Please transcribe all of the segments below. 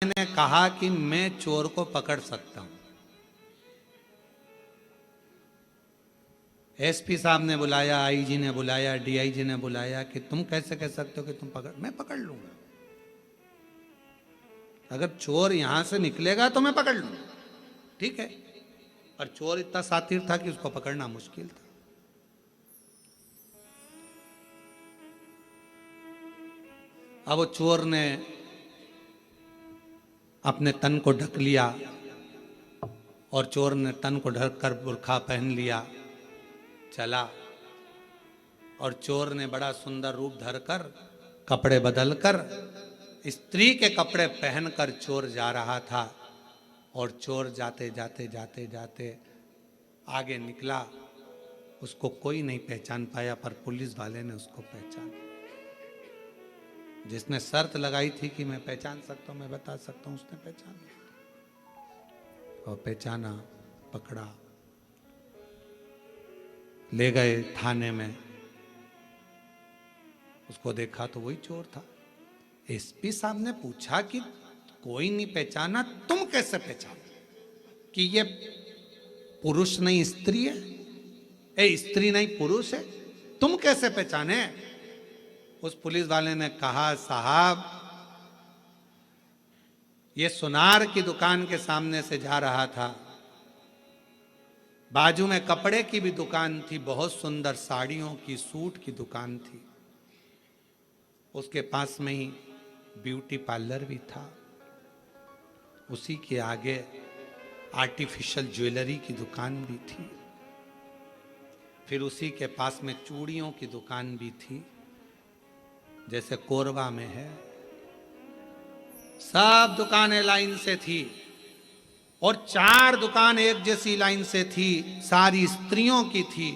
मैंने कहा कि मैं चोर को पकड़ सकता हूं। एसपी साहब ने बुलाया, आईजी ने बुलाया, डीआईजी ने बुलाया कि तुम कैसे कह सकते हो कि तुम पकड़, मैं पकड़ लूंगा। अगर चोर यहां से निकलेगा तो मैं पकड़ लूंगा, ठीक है। और चोर इतना सातिर था कि उसको पकड़ना मुश्किल था। अब वो चोर ने अपने तन को ढक लिया और चोर ने तन को ढककर बुर्खा पहन लिया, चला। और चोर ने बड़ा सुंदर रूप धरकर, कपड़े बदलकर, स्त्री के कपड़े पहनकर चोर जा रहा था। और चोर जाते जाते जाते जाते आगे निकला। उसको कोई नहीं पहचान पाया, पर पुलिस वाले ने उसको पहचान। जिसने शर्त लगाई थी कि मैं पहचान सकता हूं, मैं बता सकता हूं, उसने पहचान और पहचाना, पकड़ा, ले गए थाने में। उसको देखा तो वही चोर था। एसपी साहब ने पूछा कि कोई नहीं पहचाना, तुम कैसे पहचाना कि ये पुरुष नहीं स्त्री है, स्त्री नहीं पुरुष है, तुम कैसे पहचाने? उस पुलिस वाले ने कहा, साहब ये सुनार की दुकान के सामने से जा रहा था, बाजू में कपड़े की भी दुकान थी, बहुत सुंदर साड़ियों की, सूट की दुकान थी, उसके पास में ही ब्यूटी पार्लर भी था, उसी के आगे आर्टिफिशियल ज्वेलरी की दुकान भी थी, फिर उसी के पास में चूड़ियों की दुकान भी थी, जैसे कोरबा में है। सब दुकानें लाइन से थी और 4 दुकान एक जैसी लाइन से थी, सारी स्त्रियों की थी।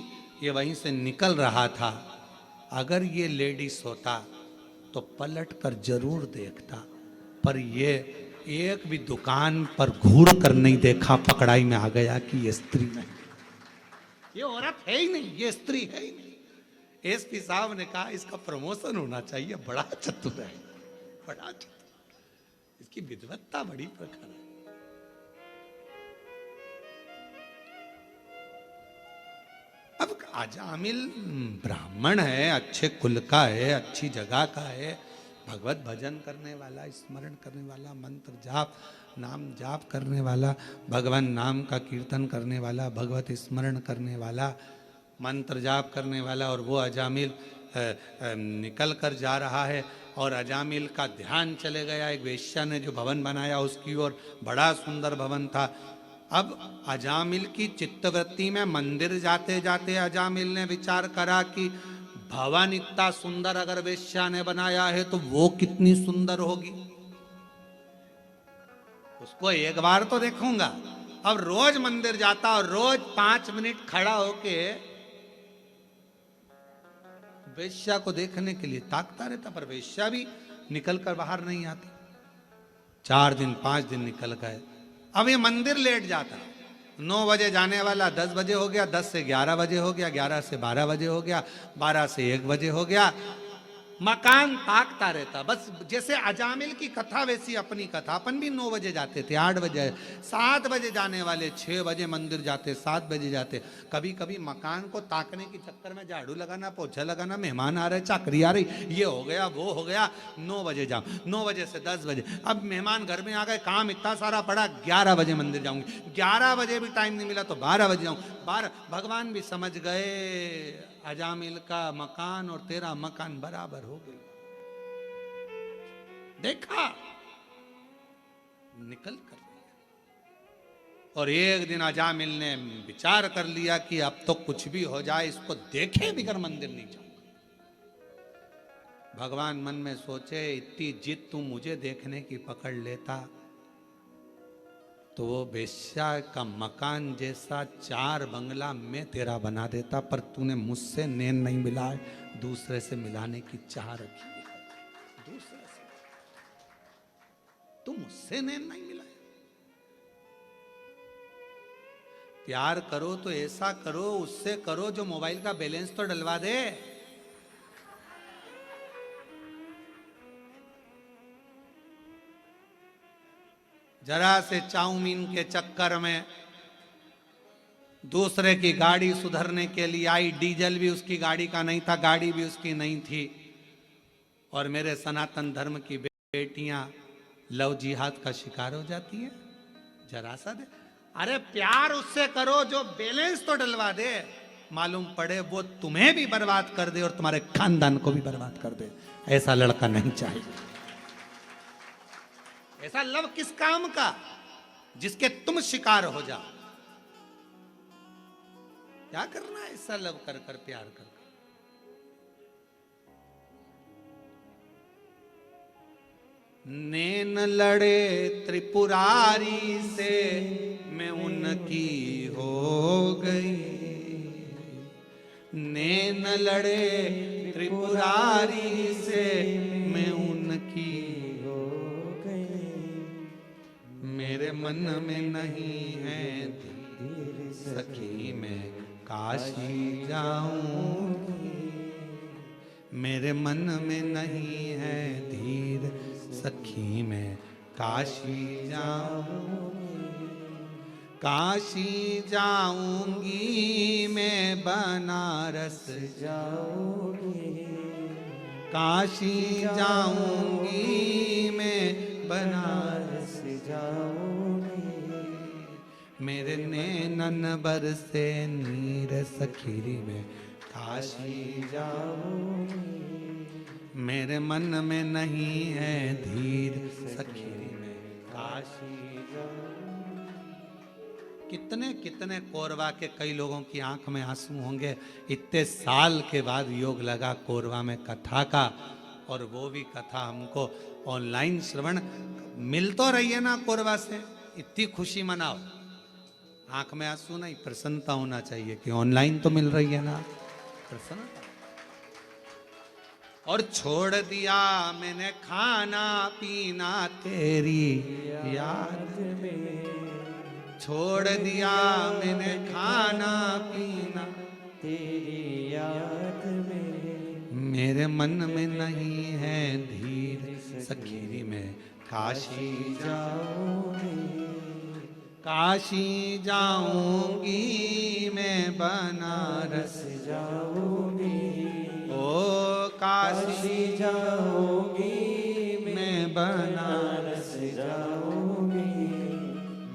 ये वहीं से निकल रहा था। अगर ये लेडीज होता तो पलट कर जरूर देखता, पर ये एक भी दुकान पर घूर कर नहीं देखा, पकड़ाई में आ गया कि ये स्त्री नहीं, ये औरत है ही नहीं, ये स्त्री है ही नहीं। एसपी साहब ने कहा इसका प्रमोशन होना चाहिए, बड़ा चतुर है, बड़ा चतुर, इसकी विद्वत्ता बड़ी प्रखर है। अब अजामिल ब्राह्मण है, अच्छे कुल का है, अच्छी जगह का है, भगवत भजन करने वाला, स्मरण करने वाला, मंत्र जाप, नाम जाप करने वाला, भगवान नाम का कीर्तन करने वाला, भगवत स्मरण करने वाला, मंत्र जाप करने वाला, और वो अजामिल निकल कर जा रहा है। और अजामिल का ध्यान चले गया एक वेश्या ने जो भवन बनाया उसकी ओर, बड़ा सुंदर भवन था। अब अजामिल की चित्तवृत्ति में मंदिर जाते जाते अजामिल ने विचार करा कि भवन इतना सुंदर अगर वेश्या ने बनाया है तो वो कितनी सुंदर होगी, उसको एक बार तो देखूंगा। अब रोज मंदिर जाता और रोज 5 मिनट खड़ा होके वेश्या को देखने के लिए ताकता रहता, पर वेश्या भी निकल कर बाहर नहीं आती। 4 दिन 5 दिन निकल गए। अब ये मंदिर लेट जाता, 9 बजे जाने वाला 10 बजे हो गया, 10 से 11 बजे हो गया, 11 से 12 बजे हो गया, 12 से 1 बजे हो गया। मकान ताकता रहता, बस जैसे अजामिल की कथा वैसी अपनी कथा। अपन भी 9 बजे जाते थे, 8 बजे, 7 बजे जाने वाले, 6 बजे मंदिर जाते, 7 बजे जाते। कभी कभी मकान को ताकने के चक्कर में झाड़ू लगाना, पोछा लगाना, मेहमान आ रहे, चाकरी आ रही, ये हो गया वो हो गया, 9 बजे जाओ, 9 बजे से 10 बजे। अब मेहमान घर में आ गए, काम इतना सारा पड़ा, 11 बजे मंदिर जाऊंगी, 11 बजे भी टाइम नहीं मिला तो 12 बजे जाऊं, 12। भगवान भी समझ गए अजामिल का मकान और तेरा मकान बराबर हो गई। देखा, निकल कर लिया। और एक दिन अजामिल ने विचार कर लिया कि अब तो कुछ भी हो जाए, इसको देखे बिगर मंदिर नहीं जाऊंगा। भगवान मन में सोचे, इतनी जिद तू मुझे देखने की पकड़ लेता तो वो वेश्या का मकान जैसा 4 बंगला मैं तेरा बना देता, पर तूने मुझसे नैन नहीं मिला, दूसरे से मिलाने की चाह रखी है, दूसरे से, तू मुझसे नैन नहीं मिला। प्यार करो तो ऐसा करो, उससे करो जो मोबाइल का बैलेंस तो डलवा दे। जरा से चाउमीन के चक्कर में दूसरे की गाड़ी सुधरने के लिए आई, डीजल भी उसकी गाड़ी का नहीं था, गाड़ी भी उसकी नहीं थी। और मेरे सनातन धर्म की बेटियां लव जिहाद का शिकार हो जाती हैं। जरा सा दे, अरे प्यार उससे करो जो बैलेंस तो डलवा दे, मालूम पड़े वो तुम्हें भी बर्बाद कर दे और तुम्हारे खानदान को भी बर्बाद कर दे। ऐसा लड़का नहीं चाहिए। ऐसा लव किस काम का जिसके तुम शिकार हो जाओ। क्या करना है ऐसा लव कर कर, प्यार कर कर। नैन लड़े त्रिपुरारी से मैं उनकी हो गई, नैन लड़े त्रिपुरारी से मैं उनकी हो गई। मेरे मन में नहीं है धीर सखी मैं काशी जाऊंगी, मेरे मन में नहीं है धीर सखी मैं काशी जाऊंगी, काशी जाऊंगी मैं बनारस जाऊंगी, काशी जाऊंगी मैं बनारस जाऊंगी। मेरे नैनन बरसे नीर सखीरी में काशी जाऊंगी, मेरे मन में नहीं है धीर सखीरी में काशी जाऊंगी। कितने कितने कोरवा के कई लोगों की आंख में आंसू होंगे। इतने साल के बाद योग लगा कोरवा में कथा का, और वो भी कथा हमको ऑनलाइन श्रवण मिल तो रही है ना कोरवा से, इतनी खुशी मनाओ। आंख में आंसू नहीं, प्रसन्नता होना चाहिए कि ऑनलाइन तो मिल रही है ना, प्रसन्नता। और छोड़ दिया मैंने खाना पीना तेरी याद में, छोड़ दिया मैंने खाना पीना तेरी याद में। मेरे मन में नहीं है धीर सखीरी में काशी जाऊंगी, काशी जाऊंगी मैं बनारस जाऊंगी, ओ काशी जाऊंगी मैं बनारस जाऊंगी।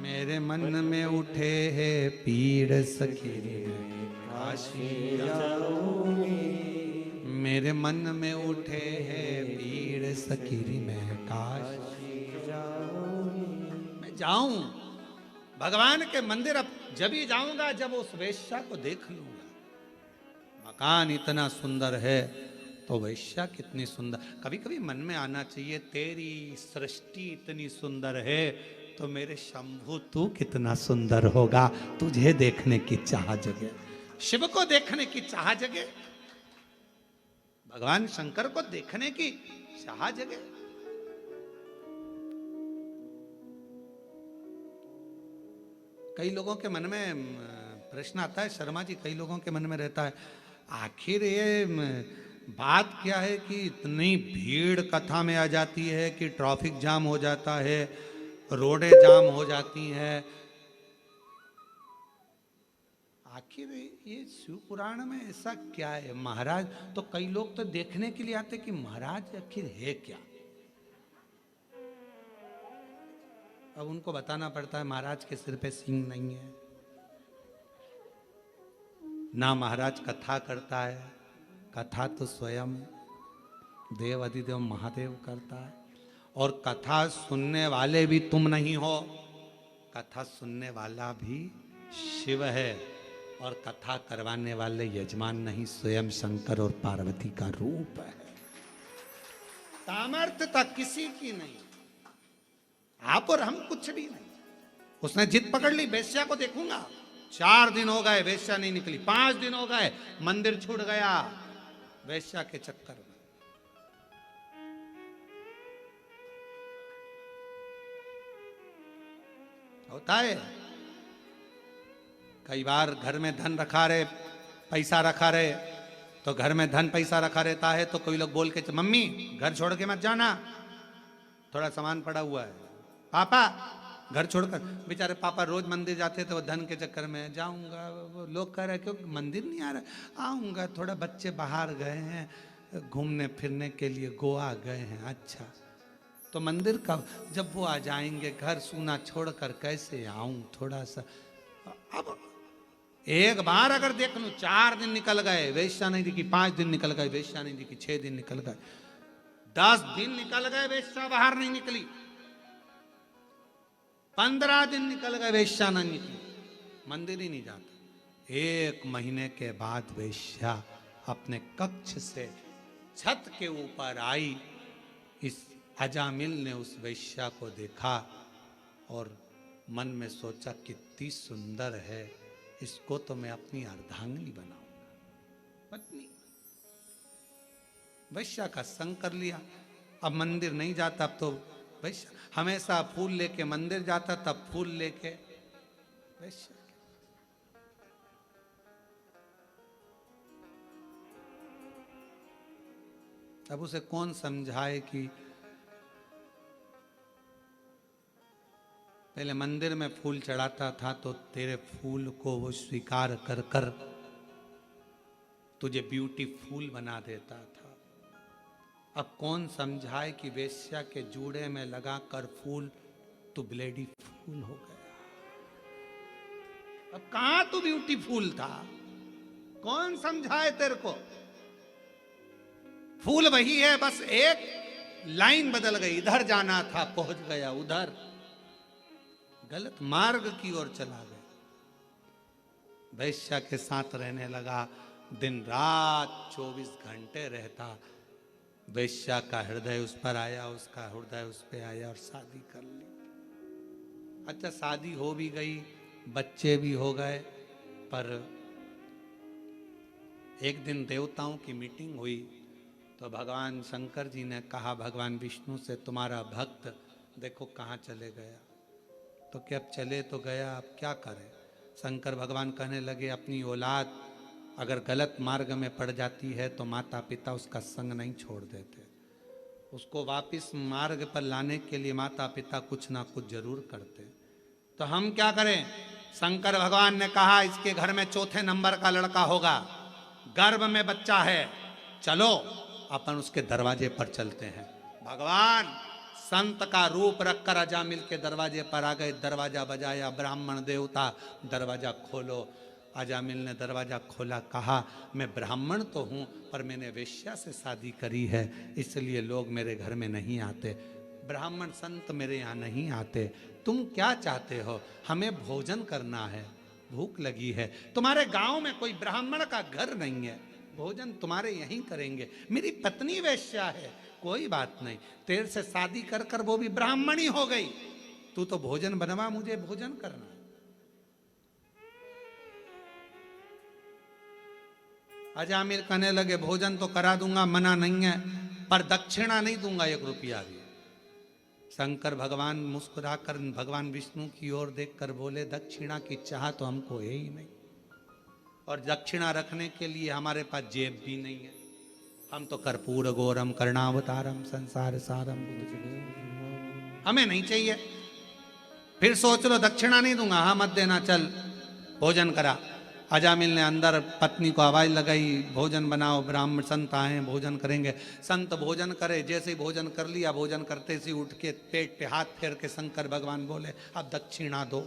मेरे मन में उठे है पीड़ सखीरी में काशी जाऊंगी, मेरे मन में उठे है पीड़ सखीरी में काशी जाऊंगी। मैं जाऊं भगवान के मंदिर, अब जब ही जाऊंगा जब उस वेश्या को देख लूंगा। मकान इतना सुंदर है तो वेश्या कितनी सुंदर। कभी कभी मन में आना चाहिए, तेरी सृष्टि इतनी सुंदर है तो मेरे शंभु तू कितना सुंदर होगा। तुझे देखने की चाह जगे, शिव को देखने की चाह जगे, भगवान शंकर को देखने की चाह जगे। कई लोगों के मन में प्रश्न आता है, शर्मा जी, कई लोगों के मन में रहता है आखिर ये बात क्या है कि इतनी भीड़ कथा में आ जाती है कि ट्रैफिक जाम हो जाता है, रोडें जाम हो जाती हैं। आखिर ये शिव पुराण में ऐसा क्या है? महाराज तो कई लोग तो देखने के लिए आते कि महाराज आखिर है क्या। अब उनको बताना पड़ता है महाराज के सिर पे सींग नहीं है, ना महाराज कथा करता है, कथा तो स्वयं देव अधिदेव महादेव करता है। और कथा सुनने वाले भी तुम नहीं हो, कथा सुनने वाला भी शिव है, और कथा करवाने वाले यजमान नहीं, स्वयं शंकर और पार्वती का रूप है। सामर्थ्यता किसी की नहीं, आप और हम कुछ भी नहीं। उसने जिद पकड़ ली, वेश्या को देखूंगा। 4 दिन हो गए वेश्या नहीं निकली, 5 दिन हो गए मंदिर छूट गया वेश्या के चक्कर में। होता है कई बार घर में धन रखा रहे, पैसा रखा रहे, तो घर में धन पैसा रखा रहता है तो कोई लोग बोल के, मम्मी घर छोड़ के मत जाना, थोड़ा सामान पड़ा हुआ है, पापा घर छोड़कर। बेचारे पापा रोज मंदिर जाते थे, वो धन के चक्कर में जाऊंगा, वो लोग कह रहे क्यों मंदिर नहीं आ रहा, आऊंगा, थोड़ा बच्चे बाहर गए हैं घूमने फिरने के लिए, गोवा गए हैं। अच्छा तो मंदिर कब, जब वो आ जाएंगे, घर सूना छोड़कर कैसे आऊं थोड़ा सा। अब एक बार अगर देख लूं, 4 दिन निकल गए वेश्या नहीं दिखी, 5 दिन निकल गए वेश्या नहीं दिखी, 6 दिन निकल गए, 10 दिन निकल गए वेश्या बाहर नहीं निकली, 15 दिन निकल गए वेश्या नहीं निकली, मंदिर ही नहीं जाता। 1 महीने के बाद वेश्या अपने कक्ष से छत के ऊपर आई। इस अजामिल ने उस वेश्या को देखा और मन में सोचा कितनी सुंदर है, इसको तो मैं अपनी अर्धांगिनी बनाऊंगा, पत्नी। वैश्या का संग कर लिया। अब मंदिर नहीं जाता, अब तो वैश्या हमेशा फूल लेके मंदिर जाता, तब फूल लेके वैश्या। अब उसे कौन समझाए कि पहले मंदिर में फूल चढ़ाता था तो तेरे फूल को वो स्वीकार कर कर तुझे ब्यूटीफुल बना देता था। अब कौन समझाए कि वेश्या के जूड़े में लगा कर फूल तू ब्लेडी फूल हो गया। अब कहां तू ब्यूटीफुल था, कौन समझाए तेरे को। फूल वही है, बस एक लाइन बदल गई, इधर जाना था पहुंच गया उधर, गलत मार्ग की ओर चला गया। वैश्या के साथ रहने लगा, दिन रात 24 घंटे रहता। वैश्या का हृदय उस पर आया, उसका हृदय उस पे आया और शादी कर ली। अच्छा शादी हो भी गई, बच्चे भी हो गए, पर एक दिन देवताओं की मीटिंग हुई तो भगवान शंकर जी ने कहा भगवान विष्णु से, तुम्हारा भक्त देखो कहाँ चले गया। तो क्या अब चले तो गया, अब क्या करें। शंकर भगवान कहने लगे अपनी औलाद अगर गलत मार्ग में पड़ जाती है तो माता पिता उसका संग नहीं छोड़ देते, उसको वापस मार्ग पर लाने के लिए माता पिता कुछ ना कुछ जरूर करते। तो हम क्या करें। शंकर भगवान ने कहा इसके घर में 4थे नंबर का लड़का होगा, गर्भ में बच्चा है, चलो अपन उसके दरवाजे पर चलते हैं। भगवान संत का रूप रखकर अजामिल के दरवाजे पर आ गए, दरवाजा बजाया, ब्राह्मण देवता दरवाजा खोलो। अजामिल ने दरवाजा खोला, कहा मैं ब्राह्मण तो हूँ पर मैंने वेश्या से शादी करी है, इसलिए लोग मेरे घर में नहीं आते, ब्राह्मण संत मेरे यहाँ नहीं आते। तुम क्या चाहते हो। हमें भोजन करना है, भूख लगी है, तुम्हारे गांव में कोई ब्राह्मण का घर नहीं है, भोजन तुम्हारे यहीं करेंगे। मेरी पत्नी वेश्या है, कोई बात नहीं, तेरे से शादी कर कर वो भी ब्राह्मणी हो गई, तू तो भोजन बनवा, मुझे भोजन करना। अजामिल कहने लगे भोजन तो करा दूंगा, मना नहीं है, पर दक्षिणा नहीं दूंगा 1 रुपया भी। शंकर भगवान मुस्कुराकर भगवान विष्णु की ओर देखकर बोले दक्षिणा की चाह तो हमको है ही नहीं, और दक्षिणा रखने के लिए हमारे पास जेब भी नहीं है, हम तो कर्पूर गौरम कर्णावतारम संसार सारम, हमें नहीं चाहिए। फिर सोच लो दक्षिणा नहीं दूंगा, हाँ मत देना, चल भोजन करा। अजामिल ने अंदर पत्नी को आवाज लगाई, भोजन बनाओ, ब्राह्मण संत आए भोजन करेंगे। संत भोजन करे, जैसे ही भोजन कर लिया, भोजन करते से उठ के पेट पे हाथ फेर के शंकर भगवान बोले अब दक्षिणा दो।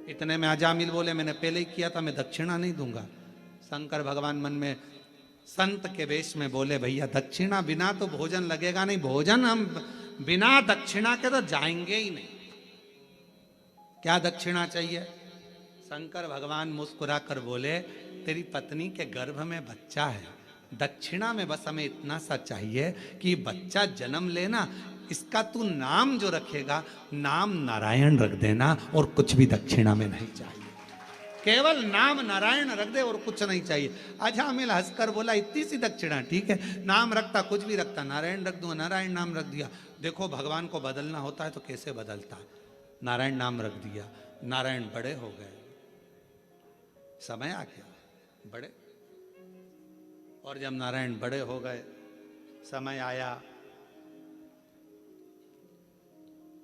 इतने में अजामिल बोले मैंने पहले ही किया था, मैं दक्षिणा नहीं दूंगा। शंकर भगवान मन में संत के वेश में बोले भैया दक्षिणा बिना तो भोजन लगेगा नहीं, भोजन हम बिना दक्षिणा के तो जाएंगे ही नहीं, क्या दक्षिणा चाहिए। शंकर भगवान मुस्कुरा कर बोले तेरी पत्नी के गर्भ में बच्चा है, दक्षिणा में बस हमें इतना सा चाहिए कि बच्चा जन्म लेना, इसका तू नाम जो रखेगा नाम नारायण रख देना, और कुछ भी दक्षिणा में नहीं चाहिए, केवल नाम नारायण रख दे और कुछ नहीं चाहिए। अजामिल हंसकर बोला इतनी सी दक्षिणा ठीक है, नाम रखता कुछ भी रखता, नारायण रख दूंगा, नारायण नाम रख दिया। देखो भगवान को बदलना होता है तो कैसे बदलता है, नारायण नाम रख दिया। नारायण बड़े हो गए, समय आ गया बड़े, और जब नारायण बड़े हो गए, समय आया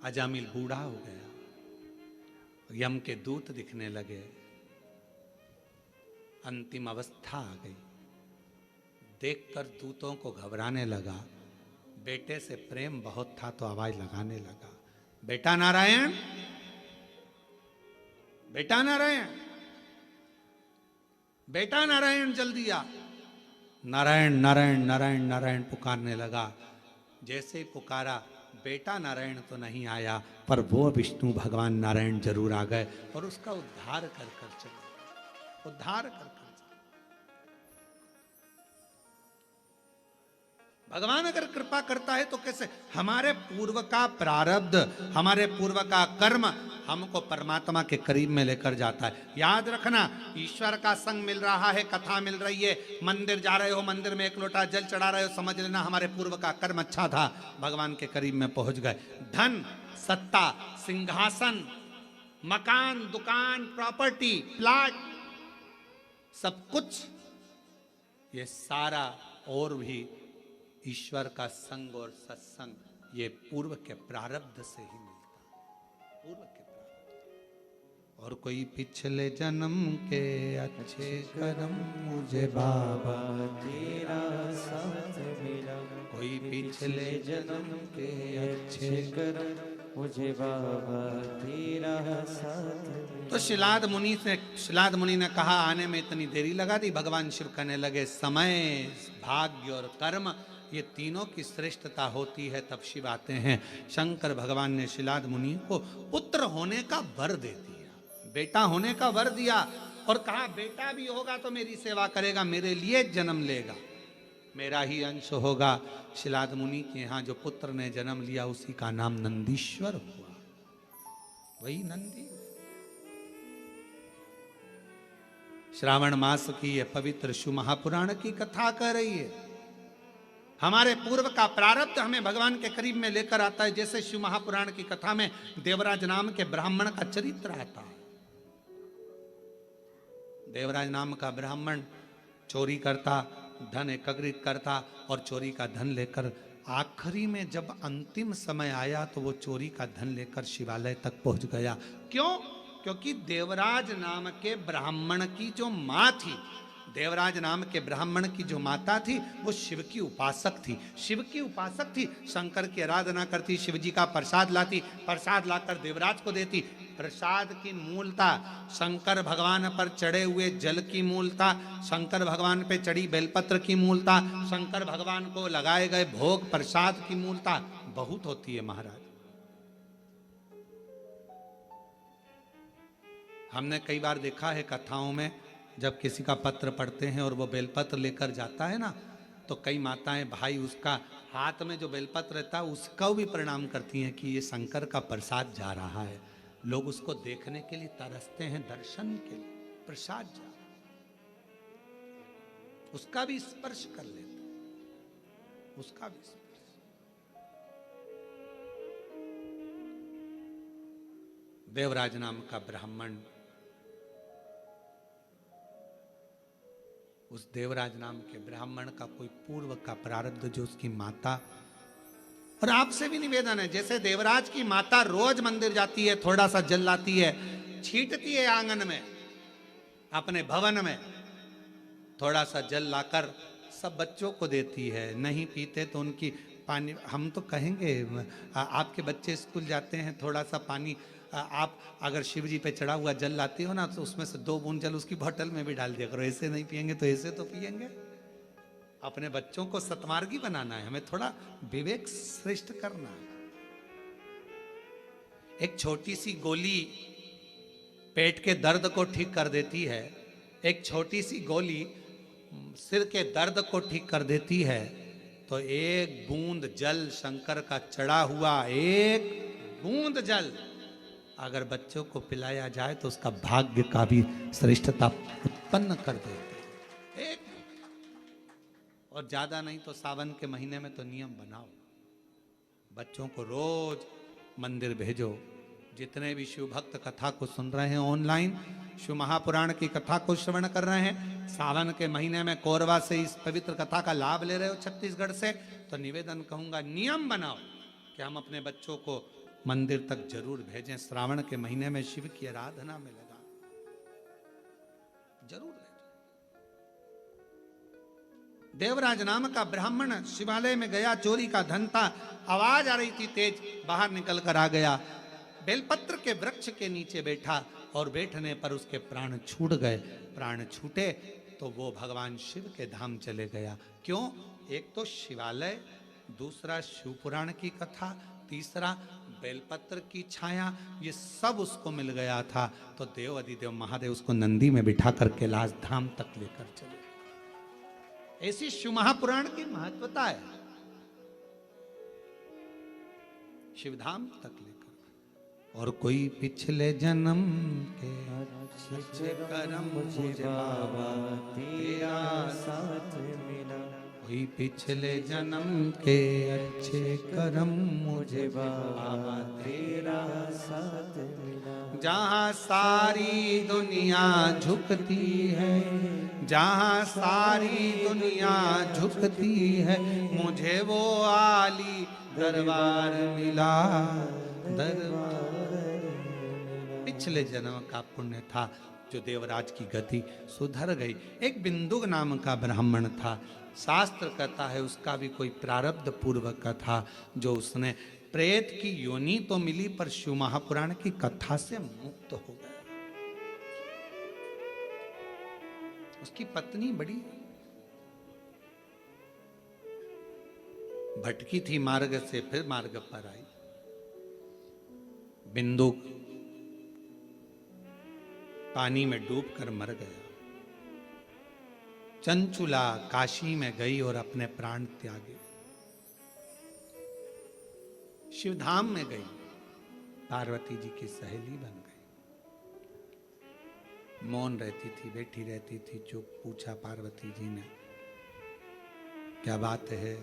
अजामिल बूढ़ा हो गया, यम के दूत दिखने लगे, अंतिम अवस्था आ गई। देखकर दूतों को घबराने लगा। बेटे से प्रेम बहुत था तो आवाज लगाने लगा, बेटा नारायण, बेटा नारायण, बेटा नारायण, जल्दी आ। नारायण नारायण नारायण नारायण पुकारने लगा। जैसे पुकारा, बेटा नारायण तो नहीं आया, पर वो विष्णु भगवान नारायण जरूर आ गए और उसका उद्धार कर कर चले, उद्धार कर कर। भगवान अगर कृपा करता है तो कैसे? हमारे पूर्व का प्रारब्ध, हमारे पूर्व का कर्म हमको परमात्मा के करीब में लेकर जाता है। याद रखना, ईश्वर का संग मिल रहा है, कथा मिल रही है, मंदिर जा रहे हो, मंदिर में एक लोटा जल चढ़ा रहे हो, समझ लेना हमारे पूर्व का कर्म अच्छा था, भगवान के करीब में पहुंच गए। धन, सत्ता, सिंहासन, मकान, दुकान, प्रॉपर्टी, प्लाट, सब कुछ, ये सारा और भी ईश्वर का संग और सत्संग, ये पूर्व के प्रारब्ध से ही मिलता, पूर्व के प्रारब्ध। और कोई पिछले जन्म के अच्छे कर्म मुझे बाबा तेरा साथ मिला, कोई पिछले जन्म के अच्छे कर्म मुझे बाबा तेरा साथ। तो शिलाद मुनि ने कहा, आने में इतनी देरी लगा दी। भगवान शिव कहने लगे, समय, भाग्य और कर्म, ये तीनों की श्रेष्ठता होती है तब शिव आते हैं। शंकर भगवान ने शिलाद मुनि को पुत्र होने का वर दे दिया, बेटा होने का वर दिया और कहा, बेटा भी होगा तो मेरी सेवा करेगा, मेरे लिए जन्म लेगा, मेरा ही अंश होगा। शिलाद मुनि के यहाँ जो पुत्र ने जन्म लिया उसी का नाम नंदीश्वर हुआ, वही नंदी। श्रावण मास की यह पवित्र शिव महापुराण की कथा कर रही है। हमारे पूर्व का प्रारब्ध हमें भगवान के करीब में लेकर आता है। जैसे शिव महापुराण की कथा में देवराज नाम के ब्राह्मण का चरित्र आता है। देवराज नाम का ब्राह्मण चोरी करता, धन एकत्रित करता और चोरी का धन लेकर आखिरी में जब अंतिम समय आया तो वो चोरी का धन लेकर शिवालय तक पहुंच गया। क्यों? क्योंकि देवराज नाम के ब्राह्मण की जो मां थी, देवराज नाम के ब्राह्मण की जो माता थी, वो शिव की उपासक थी, शिव की उपासक थी, शंकर की आराधना करती, शिव जी का प्रसाद लाती, प्रसाद लाकर देवराज को देती। प्रसाद की मूलता शंकर भगवान पर चढ़े हुए जल की मूलता, शंकर भगवान पे चढ़ी बेलपत्र की मूलता, शंकर भगवान को लगाए गए भोग प्रसाद की मूलता बहुत होती है महाराज। हमने कई बार देखा है कथाओं में, जब किसी का पत्र पढ़ते हैं और वो बेलपत्र लेकर जाता है ना, तो कई माताएं भाई उसका हाथ में जो बेलपत्र रहता है उसका भी प्रणाम करती हैं कि ये शंकर का प्रसाद जा रहा है। लोग उसको देखने के लिए तरसते हैं, दर्शन के लिए, प्रसाद जा रहा है, उसका भी स्पर्श कर लेते हैं, उसका भी स्पर्श। देवराज नाम का ब्राह्मण, उस देवराज नाम के ब्राह्मण का कोई पूर्व का प्रारब्ध जो उसकी माता, और आपसे भी निवेदन है, जैसे देवराज की माता रोज मंदिर जाती है, थोड़ा सा जल लाती है, छींटती है आंगन में, अपने भवन में थोड़ा सा जल लाकर सब बच्चों को देती है, नहीं पीते तो उनकी पानी, हम तो कहेंगे आपके बच्चे स्कूल जाते हैं, थोड़ा सा पानी आप अगर शिव जी पे चढ़ा हुआ जल लाते हो ना, तो उसमें से 2 बूंद जल उसकी बोतल में भी डाल दिया करो, ऐसे नहीं पिएंगे तो ऐसे तो पिएंगे। अपने बच्चों को सतमार्गी बनाना है, हमें थोड़ा विवेक श्रेष्ठ करना है। एक छोटी सी गोली पेट के दर्द को ठीक कर देती है, एक छोटी सी गोली सिर के दर्द को ठीक कर देती है, तो एक बूंद जल शंकर का चढ़ा हुआ, एक बूंद जल अगर बच्चों को पिलाया जाए तो उसका भाग्य का भी श्रेष्ठता उत्पन्न कर देते। एक और ज्यादा नहीं तो सावन के महीने में तो नियम बनाओ, बच्चों को रोज मंदिर भेजो। जितने भी शिव भक्त कथा को सुन रहे हैं ऑनलाइन, शिव महापुराण की कथा को श्रवण कर रहे हैं, सावन के महीने में कोरबा से इस पवित्र कथा का लाभ ले रहे हो छत्तीसगढ़ से, तो निवेदन कहूंगा नियम बनाओ कि हम अपने बच्चों को मंदिर तक जरूर भेजें। श्रावण के महीने में शिव की आराधना में लगा, जरूर भेजें। देवराज नाम का ब्राह्मण शिवालय में गया, चोरी का धन था, आवाज आ रही थी तेज, बाहर निकल कर आ गया, बेलपत्र के वृक्ष के नीचे बैठा और बैठने पर उसके प्राण छूट गए। प्राण छूटे तो वो भगवान शिव के धाम चले गया। क्यों? एक तो शिवालय, दूसरा शिव पुराण की कथा, तीसरा बेलपत्र की छाया, ये सब उसको मिल गया था। तो देव अधिदेव महादेव उसको नंदी में बिठा कर कैलाश धाम तक लेकर चले। ऐसी शिव महापुराण की महत्वता है, शिवधाम तक लेकर। और कोई पिछले जन्म के अच्छे कर्म मुझे बाबा तेरा साथ मिला, कोई पिछले जन्म के अच्छे कर्म मुझे बाबा तेरा साथ मिला। जहाँ सारी दुनिया झुकती है, जहाँ सारी दुनिया झुकती है, मुझे वो आली दरबार मिला, दरबार। पिछले जन्म का पुण्य था जो देवराज की गति सुधर गई। एक बिंदु नाम का ब्राह्मण था, शास्त्र कहता है उसका भी कोई प्रारब्ध पूर्वक का था, जो उसने प्रेत की योनि तो मिली पर शिव महापुराण की कथा से मुक्त हो गया। उसकी पत्नी बड़ी भटकी थी मार्ग से, फिर मार्ग पर आई। बिंदु पानी में डूबकर मर गया। चंचुला काशी में गई और अपने प्राण त्यागे, शिवधाम में गई, पार्वती जी की सहेली बन गई। मौन रहती थी, बैठी रहती थी, चुप। पूछा पार्वती जी ने, क्या बात है,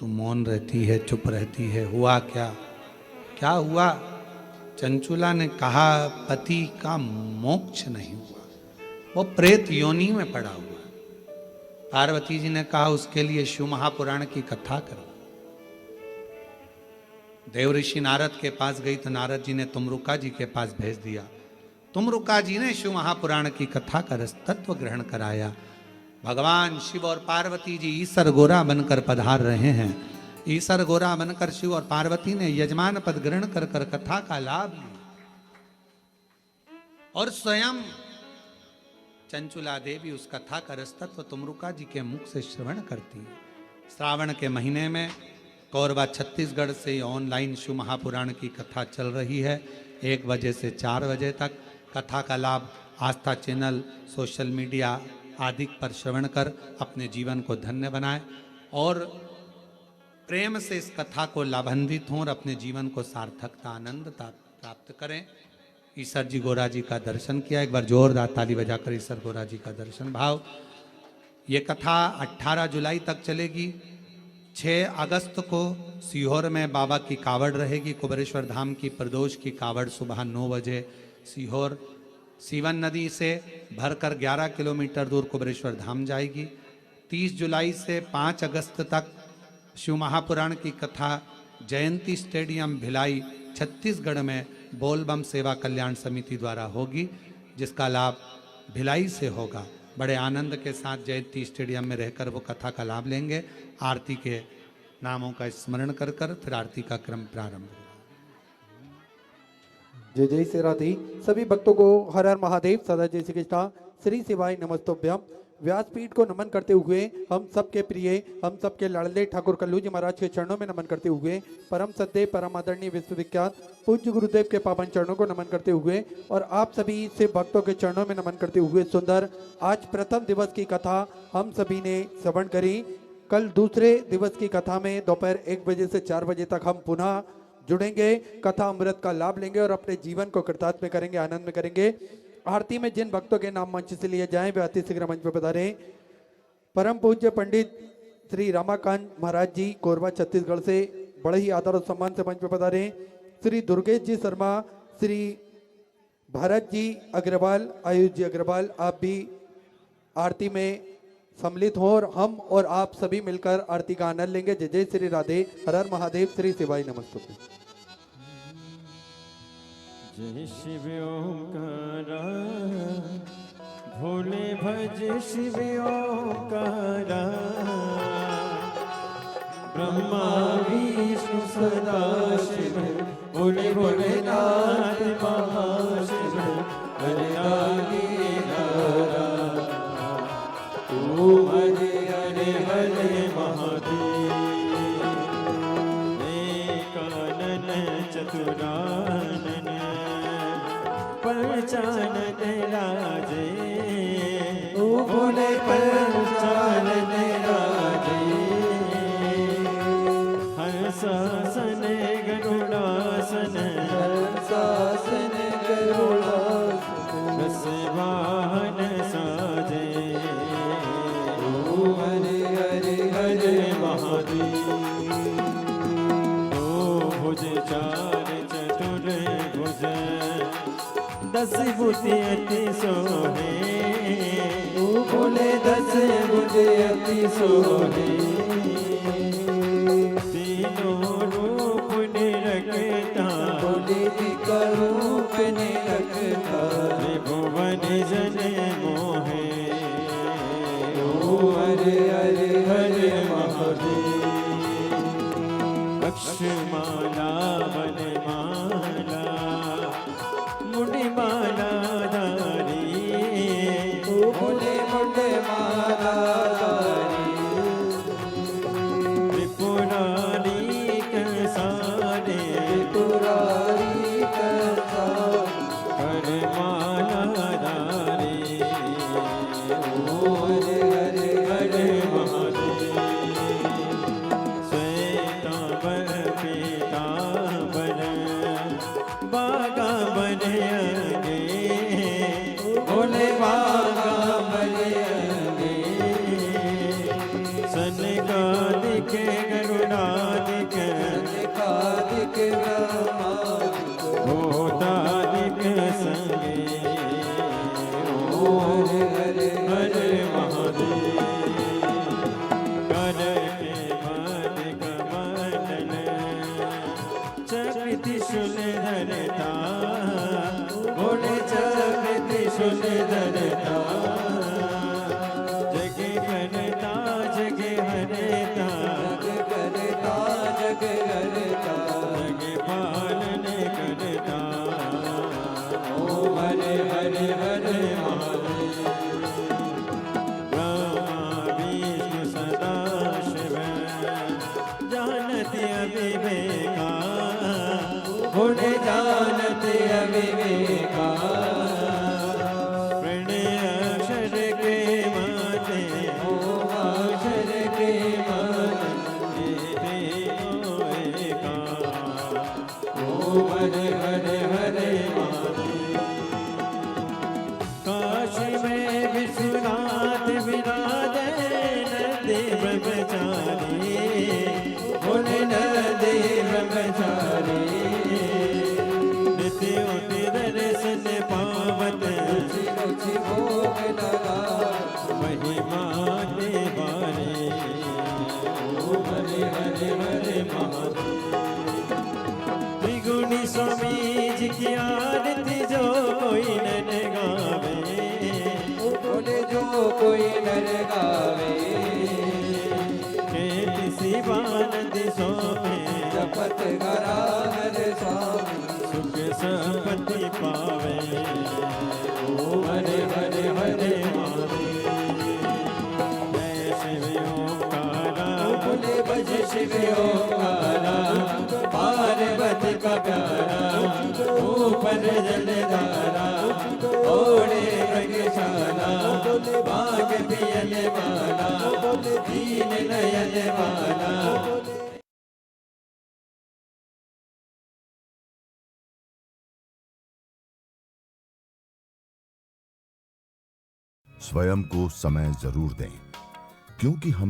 तू मौन रहती है, चुप रहती है, हुआ क्या? क्या हुआ? चंचुला ने कहा, पति का मोक्ष नहीं हुआ, वो प्रेत योनि में पड़ा हुआ। पार्वती जी ने कहा, उसके लिए शिव महापुराण की कथा करो। देव ऋषि नारद के पास गई तो नारद जी ने तुमरुका जी के पास भेज दिया। तुमरुका जी ने शिव महापुराण की कथा का रस तत्व ग्रहण कराया। भगवान शिव और पार्वती जी ईसर गोरा बनकर पधार रहे हैं। ईसर गोरा बनकर शिव और पार्वती ने यजमान पद ग्रहण कर कर कथा का लाभ लिया और स्वयं चंचुला देवी उस कथा का रस तत्व तुमरुका जी के मुख से श्रवण करती है। श्रावण के महीने में कौरवा छत्तीसगढ़ से ऑनलाइन शिव महापुराण की कथा चल रही है। 1 बजे से 4 बजे तक कथा का लाभ आस्था चैनल, सोशल मीडिया आदि पर श्रवण कर अपने जीवन को धन्य बनाएं और प्रेम से इस कथा को लाभान्वित हों और अपने जीवन को सार्थकता, आनंदता प्राप्त करें। ईसर जी गोरा जी का दर्शन किया, एक बार जोरदार ताली बजाकर ईसर गोरा जी का दर्शन भाव। ये कथा 18 जुलाई तक चलेगी। 6 अगस्त को सीहोर में बाबा की कावड़ रहेगी। कुबेरेश्वर धाम की प्रदोष की कावड़ सुबह 9 बजे सीहोर सीवन नदी से भरकर 11 किलोमीटर दूर कुबेरेश्वर धाम जाएगी। 30 जुलाई से 5 अगस्त तक शिव महापुराण की कथा जयंती स्टेडियम भिलाई छत्तीसगढ़ में बोलबम सेवा कल्याण समिति द्वारा होगी, जिसका लाभ भिलाई से होगा। बड़े आनंद के साथ जयंती स्टेडियम में रहकर वो कथा का लाभ लेंगे। आरती के नामों का स्मरण कर कर फिर आरती का क्रम प्रारंभ होगा। जय जय श्री राधे। सभी भक्तों को हर हर महादेव, सदा जय श्री कृष्णा, श्री शिवाय नमस्तोभ्यम। व्यासपीठ को नमन करते हुए हम सबके प्रिय, हम सबके लाडले ठाकुर कल्लू जी महाराज के चरणों में नमन करते हुए, परम सद्देव परम आदरणीय विश्वविख्यात पूज्य गुरुदेव के पावन चरणों को नमन करते हुए और आप सभी से भक्तों के चरणों में नमन करते हुए सुंदर आज प्रथम दिवस की कथा हम सभी ने श्रवण करी। कल दूसरे दिवस की कथा में दोपहर 1 बजे से 4 बजे तक हम पुनः जुड़ेंगे, कथा अमृत का लाभ लेंगे और अपने जीवन को कृतार्थ में करेंगे, आनंद में करेंगे। आरती में जिन भक्तों के नाम मंच से लिए जाएं वे अति शीघ्र मंच पर पधारे। परम पूज्य पंडित श्री रामाकांत महाराज जी कोरबा छत्तीसगढ़ से बड़े ही आदर और सम्मान से मंच पर पधारे। श्री दुर्गेश जी शर्मा, श्री भरत जी अग्रवाल, आयुष जी अग्रवाल, आप भी आरती में सम्मिलित हो और हम और आप सभी मिलकर आरती का आनंद लेंगे। जय जय श्री राधे, हर हर महादेव, श्री शिवाय नमस्तुभ्यं। जय शिव ओंकारा भोले भज शिव ओंकारा ब्रह्मा विष्णु सदा शिव बोले भोलेनाथ महाशिव हरे रागे नारा ओम हरे हरे हरे महादेव एकानन चतुरानन पंचानन राजे ओ भोले पंचानन राजे हंसासन गरुड़ासन हंसासन गरुड़ासन रस वाहन साजे ओम हरे हरे हरे महादेव दो भुज चार चतुर भुज दस बुद्धि अति सोहे ओ भोले 10 भुज अति सोहे तीनों रूप निरखता भोले जी का रूप निरखता त्रिभुवन जन मोहे ओम हरे हरे हरे महादेव अक्षमाला वनमाला मुनिमाला धारी ओ भोले मुंडे माला धारी त्रिपुरारी सारे पुरारी कथा करमाला धारी ओ हरे हरे हरे महादेव श्वेतांबर पीतांबर बागांबर अंगे भोले बागा बलियंगे सनकादिक गरुड़ादिक कादिक ब्रह्मादिक भूतादिक संगे ओ हरे हरे हरे महादेव कर के मद कमंडल चक्र त्रिशूल धरता भोले चक्र त्रिशूल धरता जग करता जग हरता जग करता जग करता जग पालन करता ओ हरे हरे हरे महादेव ब्रह्मा विष्णु सदा शिव जानते अविवेका भोले जानते अविवेका प्रणय अक्षर के माते ओ अक्षर के मान एका ओ हरे हरे हरे काशी में विश्वनाथ विराजे नदी ब्रह्मचारी भोले नदी ब्रह्मचारी नित्य उति दर्शन पावत रुचि रुचि भोग लगा महिमा देवारे ओ हरे हरे हरे महादेव त्रिगुणी स्वामी जी की आरती जो कोई न गावे भोले जो कोई नर गावे किसी बानंद सोमे जपत करा हर स्वामी सुख संपत्ति पावे ओ हरे हरे हरे जय शिव ओंकारा भोले भज शिव ओंकारा पार्वती का प्यारा ऊपर जलधारा ओढ़े मृगशाला बाग पियल वाला दीन नयन वाला स्वयं को समय जरूर दें, क्योंकि हमें